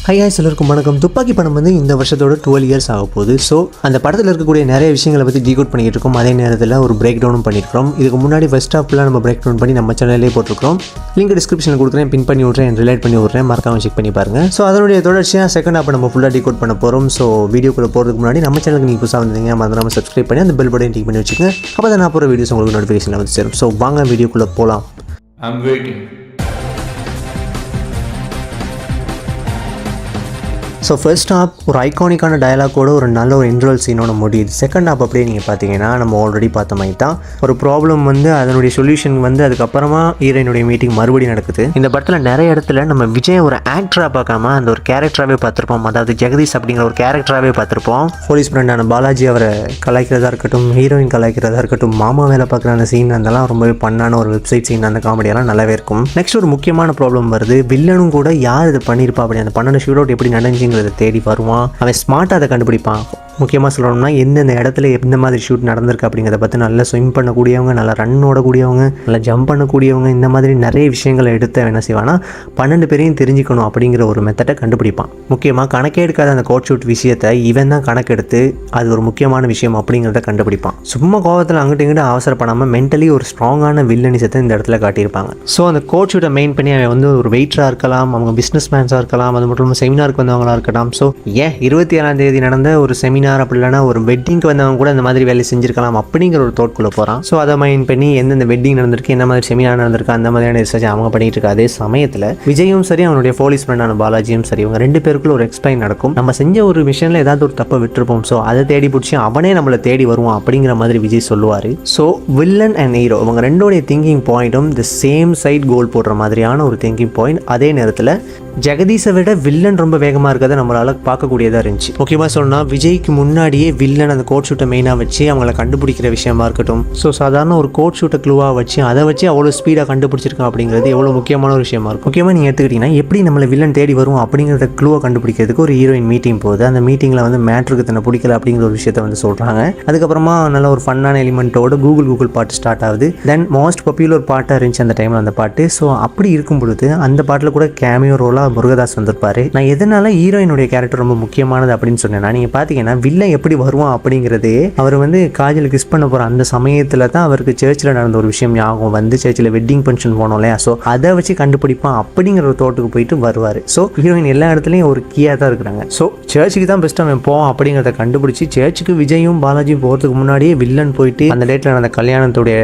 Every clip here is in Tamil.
எல்லாருக்கும் வணக்கம். துப்பாக்கி படம் வந்து இந்த வருஷத்தோட 12 இயர்ஸ் ஆக போகுது. ஸோ அந்த படத்தில் இருக்கக்கூடிய நிறைய விஷயங்களை பற்றி டீகோட் பண்ணிக்கிட்டு இருக்கோம். அதே நேரத்தில் ஒரு பிரேக் டவுனும் பண்ணியிருக்கிறோம். இதுக்கு முன்னாடி ஃபர்ஸ்ட் ஹாஃப்லாம் நம்ம பிரேக் டவுன் பண்ணி நம்ம சேனல்லே போட்டிருக்கோம். லிங்க் டிஸ்கிரிப்ஷனில் கொடுக்குறேன், பின் பண்ணி விட்றேன், ரிலேட் பண்ணி விட்றேன், மறக்காம செக் பண்ணி பாருங்கள். ஸோ அதனுடைய தொடர்ச்சியாக செகண்ட் ஹாஃப் நம்ம ஃபுல்லாக டீகோட் பண்ண போகிறோம். ஸோ வீடியோக்குள்ளே போகிறதுக்கு முன்னாடி நம்ம சேனலுக்கு நீங்கள் புதுசாக வந்தீங்க மறந்துடாம சப்ஸ்கிரைப் பண்ணி அந்த பெல் பட்டன் டிக் பண்ணி வச்சுக்கோங்க. அப்போ தான் நான் போகிற வீடியோஸ் உங்களுக்கு நோட்டிஃபிகேஷனில் வந்து சேரும். ஸோ வாங்க வீடியோக்குள்ளே போகலாம். I'm waiting. So first hop ஒரு ஐகானிக்கான டயலாக்கோட ஒரு நல்ல ஒரு இன்ட்ரோல் சீனோட முடியுது. செகண்ட் ஹாப் அப்படியே நீங்கள் பார்த்தீங்கன்னா நம்ம ஆல்ரெடி பார்த்த மாதிரி தான் ஒரு ப்ராப்ளம் வந்து அதனுடைய சொல்யூஷன் வந்து அதுக்கப்புறமா ஹீரோயினுடைய மீட்டிங் மறுபடியும் நடக்குது. இந்த படத்தில் நிறைய இடத்துல நம்ம விஜய் ஒரு ஆக்டராக பார்க்காம அந்த ஒரு கேரக்டராகவே பார்த்துருப்போம். அதாவது ஜெகதீஷ் அப்படிங்கிற ஒரு கேரக்டராகவே பார்த்துருப்போம். போலீஸ் ஃப்ரெண்டான பாலாஜி அவரை கலாய்க்கிறதா இருக்கட்டும், ஹீரோயின் கலாய்க்கிறதா இருக்கட்டும், மாமா வேலை பார்க்குற அந்த சீன் அதெல்லாம் ரொம்பவே பண்ணான ஒரு வெப்சைட் சீன், அந்த காமெடியெல்லாம் நல்லாவே இருக்கும். நெக்ஸ்ட் ஒரு முக்கியமான ப்ராப்ளம் வருது. வில்லனும் கூட யார் இது பண்ணியிருப்பா அப்படி அந்த பண்ண ஷூட் அவுட் எப்படி நடந்துச்சு தேடி வருவான். அவன் ஸ்மார்ட்டாக அதை கண்டுபிடிப்பான். முக்கியமாக சொல்லணும்னா எந்தெந்த இடத்துல எந்த மாதிரி ஷூட் நடந்திருக்கு அப்படிங்கிறத பற்றி நல்லா ஸ்விம் பண்ணக்கூடியவங்க, நல்லா ரன் ஓடக்கூடியவங்க, நல்லா ஜம்ப் பண்ணக்கூடியவங்க, இந்த மாதிரி நிறைய விஷயங்களை எடுத்து என்ன செய்வானா 12 பேரையும் தெரிஞ்சுக்கணும் அப்படிங்கிற ஒரு மெத்தடை கண்டுபிடிப்பான். முக்கியமாக கணக்கே எடுக்காத அந்த கோட் ஷூட் விஷயத்தை இவன் தான் கணக்கெடுத்து அது ஒரு முக்கியமான விஷயம் அப்படிங்கிறத கண்டுபிடிப்பான். சும்மா கோவத்தில் அங்கிட்டு இங்கிட்டு அவசரப்படாமல் மென்டலி ஒரு ஸ்ட்ராங்கான வில்லனிசத்தை இந்த இடத்துல காட்டியிருப்பாங்க. ஸோ அந்த கோட் ஷூட்டை மெயின் பண்ணி அவன் வந்து ஒரு வெயிட்டராக இருக்கலாம், அவங்க பிஸ்னஸ் மேன்ஸாக இருக்கலாம், அது மட்டும் செமினாருக்கு வந்தவங்களாக இருக்கலாம். ஸோ 27ஆம் தேதி நடந்த ஒரு செமினார் அப்படி இல்லைனா ஒரு வெட்டிங்க்கு வந்தவங்க கூட இந்த மாதிரி வேலை செஞ்சிருக்கலாம் அப்படிங்கிற ஒரு தோட்குள்ளே போகிறான். ஸோ அதை மைண்ட் பண்ணி எந்தெந்த வெட்டிங் நடந்திருக்கு, என்ன மாதிரி செமினார் நடந்திருக்கு, அந்த மாதிரியான ரிசர்ச் அவங்க பண்ணிட்டு இருக்க அதே சமயத்தில் விஜயும் சரி அவனுடைய போலீஸ் ஃப்ரெண்டான பாலாஜியும் சரி இவங்க 2 பேருக்குள்ள ஒரு எக்ஸ்பிளைன் நடக்கும். நம்ம செஞ்ச ஒரு விஷயம்ல ஏதாவது ஒரு தப்பை விட்டுருப்போம், ஸோ அதை தேடி பிடிச்சி அவனே நம்மளை தேடி வருவான் அப்படிங்கிற மாதிரி விஜய் சொல்லுவார். ஸோ வில்லன் அண்ட் ஹீரோ இவங்க 2 திங்கிங் பாயிண்ட்டும் தி சேம் சைட் கோல் போடுற மாதிரியான ஒரு திங்கிங் பாயிண்ட். அதே நேரத்தில் ஜெகதீஷை விட வில்லன் ரொம்ப வேகமாக இருக்கிறத நம்மளால் பார்க்கக்கூடியதாக இருந்துச்சு. முக்கியமாக சொன்னால் விஜய்க்கு முன்னாடியே வில்லன் அந்த கோட் ஷூட்டை மெயினாக வச்சு அவங்கள கண்டுபிடிக்கிற விஷயமா இருக்கட்டும். ஸோ சாதாரண ஒரு கோட் ஷூட்டை க்ளூவாக வச்சு அதை வச்சு அவ்வளோ ஸ்பீடாக கண்டுபிடிச்சிருக்கான் அப்படிங்கிறது எவ்வளோ முக்கியமான ஒரு விஷயமா இருக்கும். முக்கியமாக நீங்கள் எடுத்துக்கிட்டிங்கன்னா எப்படி நம்மளை வில்லன் தேடி வரும் அப்படிங்கிறத க்ளூவாக கண்டுபிடிக்கிறதுக்கு ஒரு ஹீரோயின் மீட்டிங் போகுது. அந்த மீட்டிங்கில் வந்து மேட்ருக்கு தன்னை பிடிக்கல அப்படிங்கிற ஒரு விஷயத்தை வந்து சொல்கிறாங்க. அதுக்கப்புறமா நல்ல ஒரு ஃபன்னான எலிமெண்ட்டோட கூகுள் பாட்டு ஸ்டார்ட் ஆகுது. தென் மோஸ்ட் பாப்புலர் பாட்டாக இருந்துச்சு அந்த டைமில் அந்த பாட்டு. ஸோ அப்படி இருக்கும் பொழுது அந்த பாட்டில் கூட கேமியோ ரோலாக முருகதாஸ் வந்திருப்பாரு. நான் எதனால ஹீரோயினுடைய கேரக்டர் ரொம்ப முக்கியமானது அப்படின்னு சொன்னேன்னா, நீங்கள் பார்த்தீங்கன்னா வில்லன் எப்படி வருவான் அப்படிங்கிறது அவர் வந்து காஜல் கிஸ் பண்ண போகிற அந்த சமயத்தில் தான் அவருக்கு சர்ச்சில் நடந்த ஒரு விஷயம் ஞாபகம் வந்து சர்ச்சில் வெட்டிங் ஃபங்க்ஷன் போனோம் இல்லையா, ஸோ அதை வச்சு கண்டுபிடிப்பான் அப்படிங்கிற ஒரு தோட்டுக்கு போயிட்டு வருவார். ஸோ ஹீரோயின் எல்லா இடத்துலையும் ஒரு கீயாக தான் இருக்கிறாங்க. ஸோ சர்ச்சுக்கு தான் பெஸ்ட்டாக அவன் போவான் அப்படிங்கிறத கண்டுபிடிச்சி சர்ச்சுக்கு விஜயும் பாலாஜியும் போகிறதுக்கு முன்னாடியே வில்லன் போயிட்டு அந்த டேட்டில் நடந்த கல்யாணத்துடைய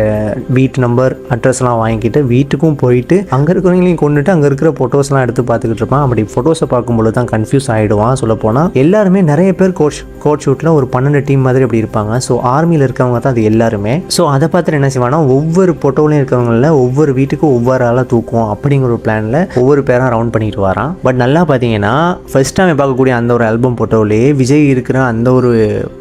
வீட்டு நம்பர் அட்ரஸ்லாம் வாங்கிட்டு வீட்டுக்கும் போயிட்டு அங்கே இருக்கிறவங்களையும் கொண்டுட்டு அங்கே இருக்கிற ஃபோட்டோஸ்லாம் எடுத்து பார்த்துக்கிட்டு இருப்பான். அப்படி ஃபோட்டோஸை பார்க்கும்போது தான் கன்ஃபியூஸ் ஆகிடுவான். சொல்ல போனால் எல்லாருமே நிறைய பேர் கோட் ஷூட்டில் ஒரு 12 டீம் மாதிரி அப்படி இருப்பாங்க. ஸோ ஆர்மியில் இருக்கவங்க தான் அது எல்லாருமே. ஸோ அதை பார்த்துட்டு என்ன செய்வானா ஒவ்வொரு ஃபோட்டோலையும் இருக்கவங்கள ஒவ்வொரு வீட்டுக்கும் ஒவ்வொரு ஆளாக தூக்குவோம் அப்படிங்கிற ஒரு பிளானில் ஒவ்வொரு பேராக ரவுண்ட் பண்ணிட்டு வரான். பட் நல்லா பார்த்தீங்கன்னா ஃபர்ஸ்ட் டைம் பார்க்கக்கூடிய அந்த ஒரு ஆல்பம் ஃபோட்டோவிலேயே விஜய் இருக்கிற அந்த ஒரு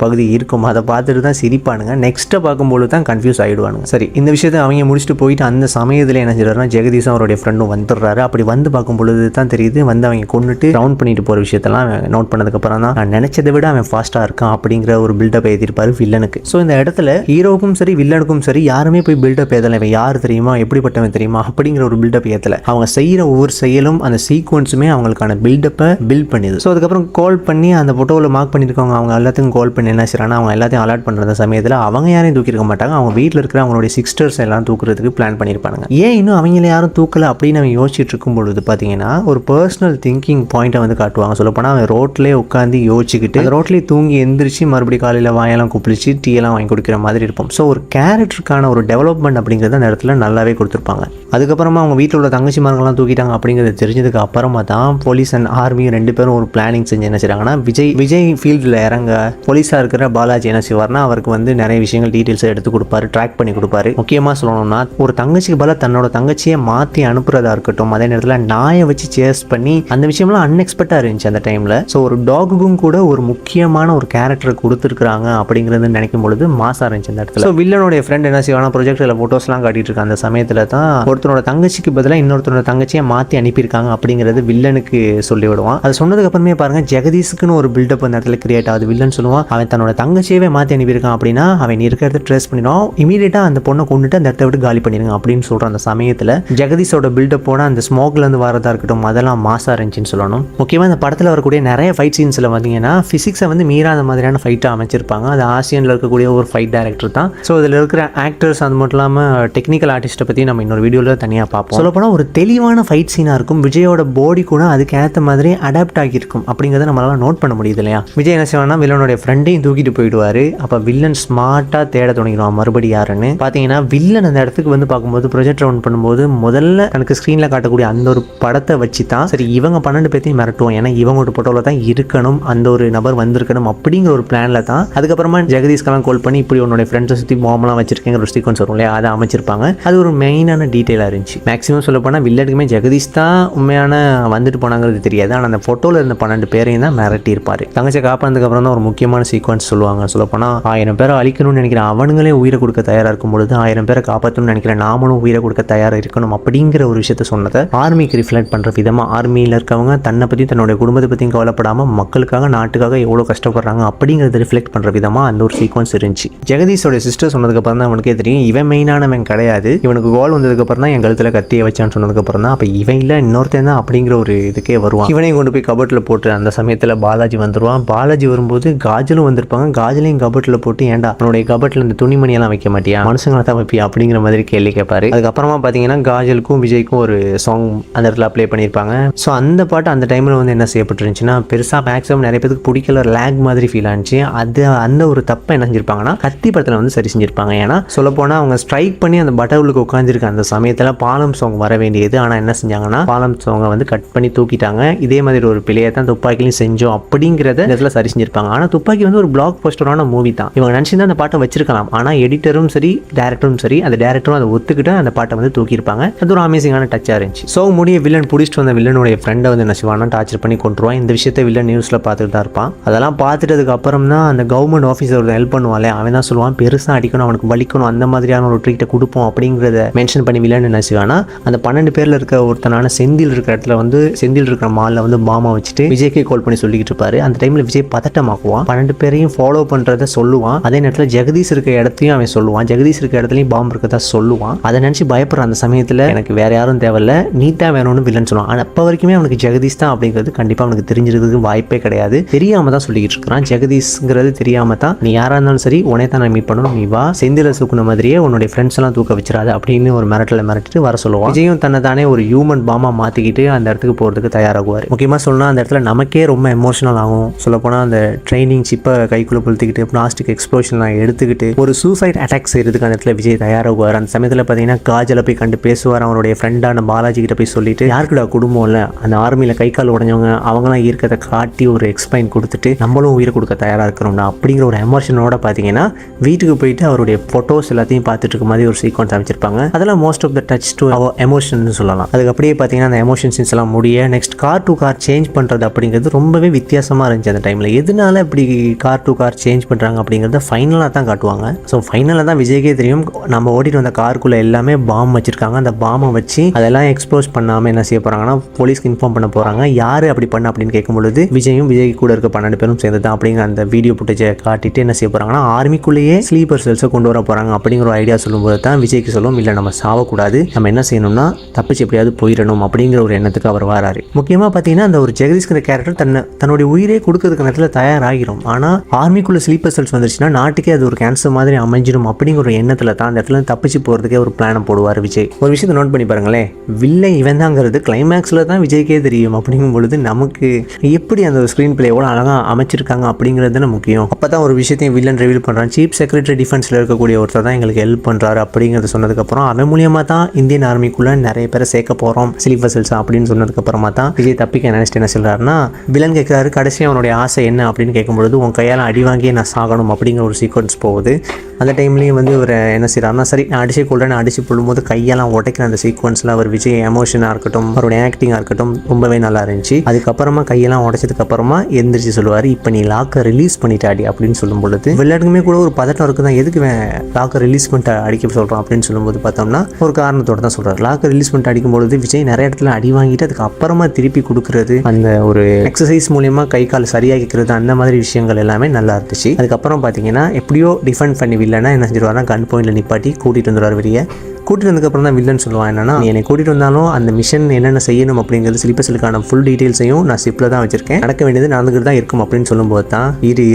பகுதி இருக்கும். அதை பார்த்துட்டு தான் சிரிப்பானுங்க. நெக்ஸ்ட்டை பார்க்கும்போது தான் கன்ஃபியூஸ் ஆகிடுவானுங்க. சரி, இந்த விஷயத்தை அவங்க முடிச்சுட்டு போயிட்டு அந்த சமயத்தில் என்ன செய்யறாருன்னா ஜெகதீஷும் அவருடைய ஃப்ரெண்டும் வந்துடுறாரு. அப்படி வந்து பார்க்கும்பொழுது தான் தெரியுது வந்து அவங்க கொண்டுட்டு ரவுண்ட் பண்ணிட்டு போகிற விஷயத்தெல்லாம் நோட் பண்ணதுக்கப்புறம் தான் நான் நினச்சதை விட அவன் ஃபாஸ்ட்டாக இருக்கான் அப்படிங்கிற ஒரு பில்டப் எழுதியிருப்பாரு வில்லனுக்கு. ஸோ இந்த இடத்துல ஹீரோவுக்கும் சரி வில்லனுக்கும் சரி யாருமே போய் பில்டப் ஏதலை இவன் யார் தெரியுமா, எப்படிப்பட்டவன் தெரியுமா அப்படிங்கிற ஒரு பில்டப் ஏற்றலை. அவங்க செய்கிற ஒவ்வொரு செயலும் அந்த சீக்வன்ஸுமே அவங்களுக்கான பில்டப்பை பில்ட் பண்ணிது. ஸோ அதுக்கப்புறம் கால் பண்ணி அந்த ஃபோட்டோவில் மார்க் பண்ணியிருக்கவங்க அவங்க எல்லாத்துக்கும் கால் பண்ணி என்ன செய்யறாங்கன்னா அவங்க எல்லாத்தையும் அலர்ட் பண்ணுற சமயத்தில் அவங்க யாரையும் தூக்கிருக்க மாட்டாங்க. அவங்க வீட்டில் இருக்கிற அவங்களுடைய சிஸ்டர்ஸ் எல்லாம் தூக்குறதுக்கு பிளான் பண்ணியிருப்பாங்க. ஏன் இன்னும் அவங்கள யாரும் தூக்கலை அப்படின்னு அவன் யோசிச்சுட்டு இருக்கும் பொழுது பார்த்தீங்கன்னா ஒரு பர்சனல் திங்கிங் பாயிண்ட்டை வந்து காட்டுவாங்க. சொல்லப்போனால் அவன் ரோட்லேயே உட்காந்து யோசிச்சுக்கிட்டு அந்த ரோட்லேயே தூங்கி எந்திரிச்சு மறுபடியும் காலையில் வாயெல்லாம் குப்பிளிச்சு டீ எல்லாம் வாங்கி கொடுக்குற மாதிரி இருப்போம். ஸோ ஒரு கேரக்டருக்கான ஒரு டெவலப்மெண்ட் அப்படிங்கிறத அந்த இடத்துல நல்லாவே கொடுத்துருப்பாங்க. அதுக்கப்புறமா அவங்க வீட்டில் உள்ள தங்கச்சிமார்கள்லாம் தூக்கிட்டாங்க அப்படிங்கிறது தெரிஞ்சதுக்கு அப்புறமா தான் போலீஸ் அண்ட் ஆர்மி 2 பேரும் ஒரு பிளானிங் செஞ்சு என்ன செய்றாங்கன்னா விஜய் ஃபீல்டில் இறங்க போலீஸாக இருக்கிற பாலாஜி என்ன செய்வார்னா அவருக்கு வந்து நிறைய விஷயங்கள் டீட்டெயில்ஸை எடுத்து கொடுப்பாரு, ட்ராக் பண்ணி கொடுப்பாரு. முக்கியமாக சொல்லணும்னா ஒரு தங்கச்சிக்கு பதிலாக தன்னோட தங்கச்சியை மாற்றி அனுப்புறதா இருக்கட்டும், அதே நேரத்தில் நாயை வச்சு சேஸ் பண்ணி அந்த விஷயம்லாம் அன்எக்ஸ்பெக்டாக இருந்துச்சு அந்த டைமில். ஸோ ஒரு டாகுக்கும் கூட ஒரு முக்கியமான ஒரு கேரக்டரை கொடுத்துருக்காங்க அப்படிங்கிறது நினைக்கும் பொழுது மாசா இருந்துச்சு அந்த இடத்துல. ஸோ வில்லனுடைய ஃப்ரெண்ட் என்ன செய்வானா ப்ரொஜெக்டில் ஃபோட்டோஸ்லாம் காட்டிட்டு இருக்க அந்த சமயத்தில் தான் ஒருத்தனோட தங்கச்சிக்கு பதிலாக இன்னொருத்தனோட தங்கச்சியை மாற்றி அனுப்பியிருக்காங்க அப்படிங்கிறது வில்லனுக்கு சொல்லி விடுவான். அது சொன்னதுக்கு அப்புறமே பாருங்க ஜெகதீஷுக்குன்னு ஒரு பில்டப் அந்த இடத்துல கிரியேட் ஆகுது. வில்லன் சொல்லுவான் அவன் தன்னோட தங்கச்சியவே மாற்றி அனுப்பியிருக்கான் அப்படின்னா அவன் இருக்கிறத ட்ரேஸ் பண்ணிடும், இமீடியட்டாக அந்த பொண்ணை கொண்டுட்டு அந்த இடத்த விட்டு காலி பண்ணிடுங்க அப்படின்னு சொல்கிற அந்த சமயத்தில் ஜெகதீஷோட பில்டப்போட அந்த ஸ்மோக்லேருந்து வரதா இருக்கட்டும், அதை அதெல்லாம் மாசாக இருந்துச்சுன்னு சொல்லணும். முக்கியமாக இந்த படத்தில் வரக்கூடிய நிறைய ஃபைட் சீன்ஸில் பார்த்தீங்கன்னா ஃபிசிக்ஸை வந்து மீறாத மாதிரியான ஃபைட்டாக அமைச்சிருப்பாங்க. அது ஆசியனில் இருக்கக்கூடிய ஒரு ஃபைட் டைரக்டர் தான். ஸோ இதில் இருக்கிற ஆக்டர்ஸ் அது மட்டும் இல்லாமல் டெக்னிக்கல் ஆர்டிஸ்ட்டை பற்றி நம்ம இன்னொரு வீடியோவில் தனியாக பார்ப்போம். சொல்லப்போனால் ஒரு தெளிவான ஃபைட் சீனாக இருக்கும். விஜயோட பாடி கூட அதுக்கேற்ற மாதிரி அடாப்ட் ஆகியிருக்கும் அப்படிங்கிறத நம்மளால நோட் பண்ண முடியுது இல்லையா. விஜய் என்ன செய்வானா வில்லனுடைய ஃப்ரெண்டையும் தூக்கிட்டு போயிடுவார். அப்போ வில்லன் ஸ்மார்ட்டாக தேட தொடங்கிடுவான் மறுபடியும் யாருன்னு. பார்த்தீங்கன்னா வில்லன் அந்த இடத்துக்கு வந்து பார்க்கும்போது ப்ரொஜெக்டர் ஆன் பண்ணும்போது முதல்ல எனக்கு ஸ்க்ரீனில் காட்டக்கூடிய அந்த ஒரு படத்தை வச்சு தான் சரி இவங்க 12 பேர்த்தையும் மிரட்டுவோம், ஏன்னா இவங்களோட போட்டோவில் தான் இருக்கணும், அந்த ஒரு நபர் வந்திருக்கணும் அப்படிங்கிற ஒரு பிளானில் தான் அதுக்கப்புறமா ஜெகதீஷ்கெல்லாம் கால் பண்ணி இப்படி உன்னோட ஃப்ரெண்ட்ஸை சுற்றி மாமெல்லாம் வச்சிருக்கேங்கிற ஒரு சீக்வன்ஸ் வரும் இல்லையா, அதை அமைச்சிருப்பாங்க. அது ஒரு மெயினான டீட்டெயிலாக இருந்துச்சு. மேக்ஸிமம் சொல்ல போனால் வில்லனுக்குமே ஜெகதீஷ் தான் உண்மையான வந்துட்டு போனாங்கிறது தெரியாது. ஆனால் அந்த ஃபோட்டோவில் இருந்த 12 பேரையும் தான் மிரட்டி இருப்பார். தங்கச்சியை காப்பானதுக்கு அப்புறம் தான் ஒரு முக்கியமான சீக்வன்ஸ் சொல்லுவாங்க. சொல்லப்போனால் 1000 பேரை அழிக்கணும்னு நினைக்கிற அவனுங்களே உயிரை கொடுக்க தயாராக இருக்கும் பொழுது 1000 பேரை காப்பாற்றணும்னு நினைக்கிற நாமளும் உயிரை கொடுக்க தயாராக இருக்கணும் அப்படிங்கிற ஒரு விஷயத்த சொன்னதை ஆர்மிக்கு ரிஃப்ளெக்ட் பண்ணுற விதமாக ஆர்மியில் இருக்கவங்க தன்னை பற்றி தன்னுடைய குடும்பத்தை பற்றியும் கவலைப்படாமல் மக்களுக்காக நாட்டுக்காக எவ்வளோ கஷ்டப்படுறாங்க அப்படிங்கிறத ரிஃப்ளெக்ட் பண்ணுற விதமாக அந்த ஒரு சீக்வன்ஸ் இருந்துச்சு. ஜெகதீஷோட சிஸ்டர் சொன்னதுக்கப்புறம் தான் அவனுக்கே தெரியும் இவன் மெயினானவன் கிடையாது, இவனுக்கு கோல் வந்ததுக்கப்புறம் தான் என் கழுத்தில் கத்தியை வச்சான்னு சொன்னதுக்கப்புறம் தான் அப்போ இவன் இல்லை இன்னொருத்தன் தான் அப்படிங்கிற ஒரு இதுக்கே வருவான். இவனையும் கொண்டு போய் கபட்டில் போட்டு அந்த சமயத்தில் பாலாஜி வந்துடுவான். பாலாஜி வரும்போது காஜலும் வந்திருப்பாங்க. காஜலையும் கபட்டில் போட்டு ஏன்டா உன்னுடைய கபட்டில் இந்த துணிமணியெல்லாம் வைக்க மாட்டியா, மனுஷங்களை தான் வைப்பியா அப்படிங்கிற மாதிரி கேள்வி கேட்பாரு. அதுக்கப்புறமா பார்த்தீங்கன்னா காஜலுக்கும் விஜய்க்கும் ஒரு சாங் அந்த இடத்துல அப்ளை பண்ணியிருப்பாங்க. ஸோ அந்த பாட்டு அந்த டைமில் வந்து என்ன செய்யப்பட்டுருந்துச்சுன்னா பெருசாக மேக்ஸிமம் நிறைய பேருக்கு பிடிக்கல, லேக் மாதிரி ஃபீல் ஆனிச்சு. அது அந்த ஒரு தப்பை என்ன செஞ்சிருப்பாங்கன்னா கத்தி படத்தில் வந்து சரி செஞ்சிருப்பாங்க. ஏன்னா சொல்லப்போனால் அவங்க ஸ்ட்ரைக் பண்ணி அந்த பட்டவுளுக்கு உட்காந்துருக்க அந்த சமயத்தில் பாலம் சாங் வர வேண்டியது. ஆனால் என்ன செஞ்சாங்கன்னா பாலம் சாங்கை வந்து கட் பண்ணி தூக்கிட்டாங்க. இதே மாதிரி ஒரு பிள்ளையை தான் துப்பாக்கிலையும் செஞ்சோம் அப்படிங்கிறத இடத்துல சரி செஞ்சிருப்பாங்க. ஆனால் துப்பாக்கி வந்து ஒரு பிளாக் போஸ்டரான மூவி தான். இவங்க நினச்சிருந்தா அந்த பாட்டை வச்சிருக்கலாம். ஆனால் எடிட்டரும் சரி டேரக்டரும் சரி அந்த டேரக்டரும் அதை ஒத்துக்கிட்டு அந்த பாட்டை வந்து தூக்கியிருப்பாங்க. அது ஒரு அமேசிங்கான டச்சாக இருந்துச்சு. ஸோ முடிய வில்லன் பிடிச்சிட்டு வந்த வில்லனுடைய ஃப்ரெண்டை வந்து என்ன செய்வானா டார்ச்சர் பண்ணி கொண்டுருவான். இந்த விஷயத்தை வில்லன் நியூஸில் பார்த்துட்டு தான் இருப்பான். அதெல்லாம் பார்த்துட்டதுக்கு அப்புறம் தான் அந்த கவர்மெண்ட் ஆஃபீஸர் ஹெல்ப் பண்ணுவாங்களே அவன் தான் சொல்லுவான் பெருசாக அடிக்கணும் அவனுக்கு வலிக்கணும் அந்த மாதிரியான ஒரு ட்ரீட்டை கொடுப்போம் அப்படிங்கிறத மென்ஷன் பண்ணி வில்லன் என்ன செய்வானா அந்த 12 பேரில் இருக்க ஒருத்தனான செந்தில் இருக்கிற இடத்துல வந்து செந்தில் இருக்கிற மாலில் வந்து பாமா வச்சுட்டு விஜய்க்கே கால் பண்ணி சொல்லிக்கிட்டு இருப்பாரு. அந்த டைமில் விஜய் பதட்டமாக்குவான். 12 பேரையும் ஃபாலோ பண்ணுறத சொல்லுவான். அதே நேரத்தில் ஜெகதீஷ் இருக்க இடத்தையும் அவன் சொல்லுவான். ஜெகதீஷ் இருக்க இடத்துலையும் பாம்பு இருக்கதா சொல்லுவான். அதை நினச்சி பயப்படுற அந்த சமயத்தில் எனக்கு வேற யாரும் தேவையில்ல நீட்டாக வேணும்னு வில்லன் சொல்லுவான். ஆனால் அப்போ வரைக்குமே அவனுக்கு ஜெகதீஷ் தான் அப்படிங்கிறது கண்டிப்பாக அவனுக்கு தெரிஞ்சிருக்கிறதுக்கு வாய்ப்பே கிடையாது. தெரியாம தான் சொல்லிக்கிட்டு இருக்கிறான். ஜெகதீஷ்ங்கிறது தெரியாம தான் நீ யாராக இருந்தாலும் சரி உனே தான் நான் மீட் பண்ணணும், நீ வா செந்தில தூக்குன மாதிரியே உன்னுடைய ஃப்ரெண்ட்ஸ் எல்லாம் தூக்க வச்சிடாது அப்படின்னு ஒரு மிரட்டிட்டு வர சொல்லுவான். விஜயும் தன்னை தானே ஒரு ஹியூமன் பாமா மாற்றிக்கிட்டு அந்த இடத்துக்கு போகிறதுக்கு தயாராகுவார். முக்கியமாக சொல்லணும் அந்த இடத்துல நமக்கே ரொம்ப எமோஷனல் ஆகும். சொல்லப்போனால் அந்த ட்ரைனிங் சிப்பை கைக்குள்ளே புழுத்திக்கிட்டு பிளாஸ்டிக் எக்ஸ்ப்ளோஷன்லாம் எடுத்துக்கிட்டு ஒரு சூசைட் அட்டாக் செய்யறதுக்கு அந்த இடத்துல விஜய் தயாராகுவார். அந்த சமயத்தில் பார்த்தீங்கன்னா காஜலை போய் கண்டு பேசுவார். அவருடைய ஃப்ரெண்டான பாலாஜி கிட்ட போய் சொல்லிட்டு யாருக்குடா குடும்பம் இல்லை அந்த ஆர்மியில் கை கால் உடஞ்சவங்க அவங்களாம் இருக்கிறத காட்டி ஒரு எக்ஸ்பிளைன் கொடுத்துட்டு நம்மளும் உயிரை கொடுக்க தயாராக இருக்கிறோம்னா அப்படிங்கிற ஒரு எமோஷனோட பார்த்தீங்கன்னா வீட்டுக்கு போயிட்டு அவருடைய ஃபோட்டோஸ் எல்லாத்தையும் பார்த்துட்டு இருக்க மாதிரி ஒரு சீக்வன்ஸ் அமைச்சிருப்பாங்க. அதெல்லாம் most of the touch to our emotion சொல்லலாம். அதுக்கு அப்படியே பார்த்தீங்கன்னா அந்த எமோஷன் சீன்ஸ் எல்லாம் முடிய next car to car change பண்ணுறது அப்படிங்கிறது ரொம்பவே வித்தியாசமாக இருந்துச்சு அந்த டைமில். எதனால இப்படி கார் டு கார் சேஞ்ச் பண்ணுறாங்க அப்படிங்கிறத ஃபைனலாக தான் காட்டுவாங்க. ஸோ ஃபைனலாக தான் விஜய்க்கே தெரியும் நம்ம ஓடிட்டு வந்த காருக்குள்ளே எல்லாமே பாம் வச்சிருக்காங்க. அந்த பாமை வச்சு அதெல்லாம் எக்ஸ்போஸ் பண்ணாமல் என்ன செய்ய போகிறாங்கன்னா போலீஸ்க்கு இன்ஃபார்ம் பண்ண போகிறாங்க. யார் அப்படி பண்ண அப்படின்னு கேட்கும்பொழுது விஜயும் விஜய் கூட இருக்க 12 பேரும் சேர்ந்து தான் அப்படிங்கிற அந்த வீடியோ ஃபுட்டேஜை காட்டிட்டு என்ன செய்ய போகிறாங்கன்னா ஆர்மிக்குள்ளேயே ஸ்லீப்பர் செல்ஸை கொண்டு வர போகிறாங்க அப்படிங்கிற ஒரு ஐடியா சொல்லும்போது தான் விஜய்க்கு சொல்லும் இல்லை நம்ம சாவக்கூடாது, நம்ம என்ன செய்யணும்னா தப்பிச்சு எப்படியாவது போயிடணும் அப்படிங்கிற ஒரு எண்ணத்துக்கு அவர் வராரு. முக்கியமாக பார்த்தீங்கன்னா அந்த ஒரு ஜெகதீஷ்கிற கேரக்டர் தன்னுடைய உயிரே கொடுக்கறதுக்கு நேரத்தில் தயாராகிடும். ஆனால் ஆர்மிக்குள்ள ஸ்லீப்பர் செல்ஸ் வந்துருச்சுன்னா நாட்டுக்கே அது ஒரு கேன்சர் மாதிரி அமைஞ்சிடும் அப்படிங்கிற ஒரு எண்ணத்தில் தான் அந்த இடத்துல தப்பிச்சு போகிறதுக்கே ஒரு பிளானை போடுவார் விஜய். ஒரு விஷயத்தை நோட் பண்ணி பாருங்களேன், வில்லை இவன் தாங்கிறது கிளைமேக்ஸில் தான் விஜய்க்கே தெரியும். அப்படிங்கும் பொழுது நமக்கு எப்படி அந்த ஸ்க்ரீன் பிளே எவ்வளோ அழகாக அமைச்சிருக்காங்க அப்படிங்கிறது தானே முக்கியம். அப்போ தான் ஒரு விஷயத்தையும் வில்லன் ரிவீல் பண்ணுறான். சீஃப் செக்ரட்டரி டிஃபென்ஸில் இருக்கக்கூடிய ஒருத்தர் தான் எங்களுக்கு ஹெல்ப் பண்ணுறாரு அப்படிங்கிறத சொன்னதுக்கப்புறம் அவன் மூலியமாக தான் இந்தியன் ஆர்மிக்குள்ளே நிறைய பேரை சேர்க்க போகிறோம் ஸ்லீப்பர் செல்ஸ் அப்படின்னு சொன்னதுக்கப்புறமா தான் விஜய் தப்பிக்க நினைச்சிட்டு என்ன சொல்கிறாருன்னா வில்லன் கேட்குறாரு கடைசி அவனுடைய ஆசை என்ன அப்படின்னு கேட்கும்பொழுது உன் கையால் அடி வாங்கியே நான் சாகணும் அப்படிங்கிற ஒரு சீக்வன்ஸ் போகுது. அந்த டைம்லேயும் வந்து ஒரு என்ன செய்கிறாருன்னா சரி நான் அடிச்சு கொள்றேன் அடிச்சு போடும்போது கையெல்லாம் உடைக்கிற அந்த சீக்வன்ஸில் அவர் விஜய் எமோஷனாக இருக்கட்டும் அவருடைய ஆக்டிங்காக இருக்கட்டும் ரொம்பவே நல்லா இருந்துச்சு. அதுக்கப்புறமா கையெல்லாம் உடைச்சதுக்கு அப்புறமா எந்திரிச்சு சொல்லுவார் இப்போ நீ லாக்கை ரிலீஸ் பண்ணிட்டாடி அப்படின்னு சொல்லும் பொழுது விளையாட்டுக்குமே கூட ஒரு பதட்டம் இருக்குது தான் எதுக்கு லாக்கை ரிலீஸ் பண்ணிட்டு அடிக்க சொல்கிறான் அப்படின்னு சொல்லும்போது பார்த்தோம்னா ஒரு காரணத்தோடு தான் சொல்கிறார். லாக்கை ரிலீஸ் பண்ணிட்டு அடிக்கும்பொழுது விஜய் நிறைய இடத்துல அடி வாங்கிட்டு அதுக்கு அப்புறமா திருப்பி கொடுக்குறது அந்த ஒரு எக்ஸசைஸ் மூலியமாக கை கால் சரியாகிக்கிறது அந்த மாதிரி விஷயங்கள் எல்லாமே நல்லா இருந்துச்சு. அதுக்கப்புறம் பார்த்தீங்கன்னா எப்படியோ டிஃபெண்ட் பண்ணி வில்லனா என்ன செஞ்சிருவாருன்னா கன் பாயிண்டில் நிப்பாட்டி கூட்டிகிட்டு வந்துடுவார் வெளியே. கூட்டிட்டு வந்ததுக்கப்புறம் தான் வில்லன் சொல்லுவான் என்னன்னா, நீ என்னை கூட்டிட்டு வந்தாலும் அந்த மிஷன் என்னென்ன செய்யணும் அப்படிங்கிறது ஸ்லீப்பர் செல்லுக்கான ஃபுல் டீட்டெயில்ஸையும் நான் ஷிப்பில் தான் வச்சிருக்கேன், நடக்க வேண்டியது நடந்துகிட்டு தான் இருக்கும் அப்படின்னு சொல்லும்போது தான் இரு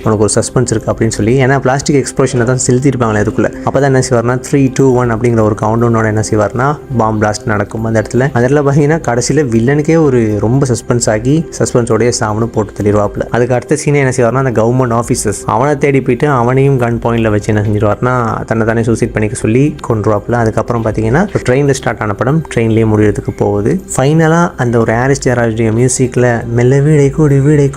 உனக்கு ஒரு சஸ்பென்ஸ் இருக்குது அப்படின்னு சொல்லி, ஏன்னா பிளாஸ்டிக் எக்ஸ்ப்ளோஷனை தான் செலுத்திருப்பாங்களே அதுக்குள்ளே. அப்போ தான் என்ன செய்வார்னா 3, 2, 1 அப்படிங்கிற ஒரு கவுண்டவுனோட என்ன செய்வார்னா பாம் பிளாஸ்ட் நடக்கும் அந்த இடத்துல. பார்த்தீங்கன்னா கடைசியில் வில்லனுக்கே ஒரு ரொம்ப சஸ்பென்ஸ் ஆகி சஸ்பென்ஸோடைய சாமனு போட்டு தள்ளிடுவாப்புல. அதுக்கு அடுத்த சீனே என்ன செய்வார்னா அந்த கவர்மெண்ட் ஆஃபீஸர்ஸ் அவனை தேடி போயிட்டு அவனையும் கன் பாயிண்டில் வச்சு என்ன செஞ்சிருவார்னா தன்னை தானே சூசைட் பண்ணிக்க சொல்லி கொண்டுருவாப்புல. அதுக்கப்புறம் பார்த்தீங்கன்னா ட்ரெயினில் ஸ்டார்ட் ஆன படம் ட்ரெயின்லேயே முடியறதுக்கு போகுது. ஃபைனலாக அந்த ஒரு ஹாரிஸ் ஜெயராஜுடைய மியூசிக்கில் மெல்ல வீடை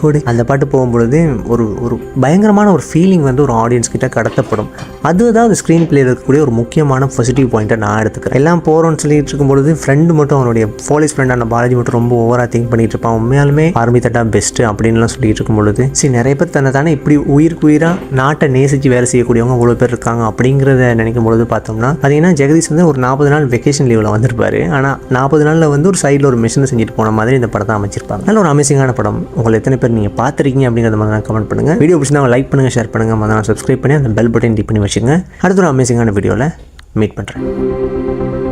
கூடு அந்த பாட்டு போகும்பொழுது ஒரு ஒரு பயங்கரமான ஒரு ஃபீலிங் வந்து ஒரு ஆடியன்ஸ் கிட்ட கடத்தப்படும். அதுதான் அந்த ஸ்க்ரீன் பிளே இருக்கக்கூடிய ஒரு முக்கியமான பாசிட்டிவ் பாயிண்ட்டை நான் எடுத்துக்கிறேன். எல்லாம் போகிறோன்னு சொல்லிட்டு இருக்கும்பொழுது ஃப்ரெண்டு மட்டும் அவனுடைய போலீஸ் ஃப்ரெண்டான பாலாஜி மட்டும் ரொம்ப ஓவராக திங்க் பண்ணிட்டு இருப்பான். உண்மையாலுமே ஆர்மி தட்டா பெஸ்ட்டு அப்படின்லாம் சொல்லிட்டு இருக்கும்பொழுது சரி நிறைய பேர் தன்னை தானே இப்படி உயிருக்கு உயிராக நாட்டை நேசித்து வேலை செய்யக்கூடியவங்க அவ்வளோ பேர் இருக்காங்க அப்படிங்கிறத நினைக்கும் பொழுது பார்த்தோம்னா பார்த்தீங்கன்னா ஜெகதீஷ் வந்து ஒரு 40 நாள் வெக்கேஷன் லீவில் வந்திருப்பாரு. ஆனால் 40 நாளில் வந்து ஒரு சைடில் ஒரு மிஷினை செஞ்சுட்டு போன மாதிரி இந்த படத்தை அமைச்சிருப்பாங்க. நல்ல ஒரு அமேசிங்கான படம். உங்களை எத்தனை பேர் நீங்கள் பார்த்துருக்கீங்க அப்படிங்கிறத மாதிரி கமெண்ட் பண்ணுங்கள். வீடியோ பிடிச்சிருந்தா லைக் பண்ணுங்கள், ஷேர் பண்ணுங்கள், மறக்காம சப்ஸ்கிரைப் பண்ணி அந்த பெல் பட்டன் டிப் பண்ணி வச்சுங்க. அடுத்த ஒரு அமேசிங்கான வீடியோவில் மீட் பண்ணுறேன்.